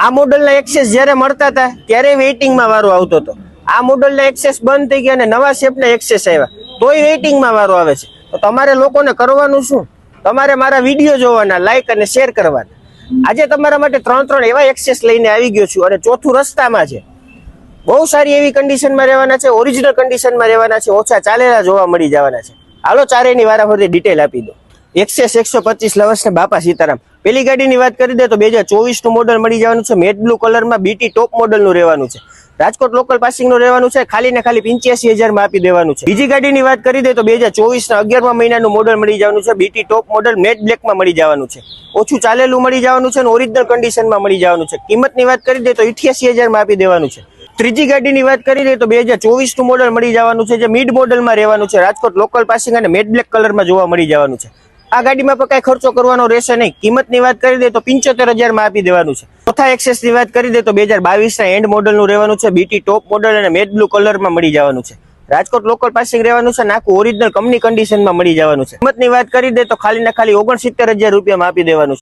આ મોડલના એક્સેસ જ્યારે મળતા હતા ત્યારે વેઇટિંગમાં વારો આવતો હતો. આ મોડલના એક્સેસ બંધ થઈ ગયા અને નવા શેપના એક્સેસ આવ્યા તોય વેઇટિંગમાં વારો આવે છે. તો તમારે લોકોને કરવાનું શું? તમારે મારા વિડીયો જોવાના, લાઈક અને શેર કરવાના. આજે તમારા માટે ત્રણ એવા એક્સેસ લઈને આવી ગયો છું અને ચોથું રસ્તામાં છે. બહુ સારી એવી કન્ડિશનમાં રહેવાના છે, ઓરિજિનલ કન્ડિશનમાં રહેવાના છે, ઓછા ચાલેલા જોવા મળી જવાના છે. હાલો ચારેયની વારાફરતી ડિટેલ આપી દો. એક્સેસ 125 લવર્સ ને બાપા સીતારામ. પેલી ગાડીની વાત કરી દે તો 2024 નું મોડલ મળી જવાનું છે. મેટ બ્લુ કલરમાં બીટી ટોપ મોડલનું રહેવાનું છે. રાજકોટ લોકલ પાસિંગનું રહેવાનું છે. ખાલી ને ખાલી 85,000 માં આપી દેવાનું છે. બીજી ગાડીની વાત કરી દે તો 2024 ના 11મા મહિનાનું મોડલ મળી જવાનું છે. બીટી ટોપ મોડલ મેટ બ્લેકમાં મળી જવાનું છે. ઓછું ચાલેલું મળી જવાનું છે અને ઓરિજિનલ કન્ડિશનમાં મળી જવાનું છે. કિંમતની વાત કરી દે તો 88,000 માં આપી દેવાનું છે. ત્રીજી ગાડીની વાત કરી દે તો 2024 નું મોડલ મળી જવાનું છે, જે મિડ મોડલમાં રહેવાનું છે. રાજકોટ લોકલ પાસિંગ અને મેટ બ્લેક કલરમાં જોવા મળી જવાનું છે. આ ગાડીમાં પણ કઈ ખર્ચો કરવાનો રહેશે નહીં. કિંમતની વાત કરી દે તો 75,000 માં આપી દેવાનું છે. ચોથા એક્સેસ ની વાત કરી દે તો 2022 ના એન્ડ મોડલનું રહેવાનું છે. બીટી ટોપ મોડલ અને મેટ બ્લુ કલરમાં મળી જવાનું છે. રાજકોટ લોકલ પાસિંગ રહેવાનું છે. નાખું ઓરિજિનલ કંપની કન્ડિશનમાં મળી જવાનું છે. કિંમતની વાત કરી દે તો ખાલી ને ખાલી 69,000 રૂપિયામાં આપી દેવાનું છે.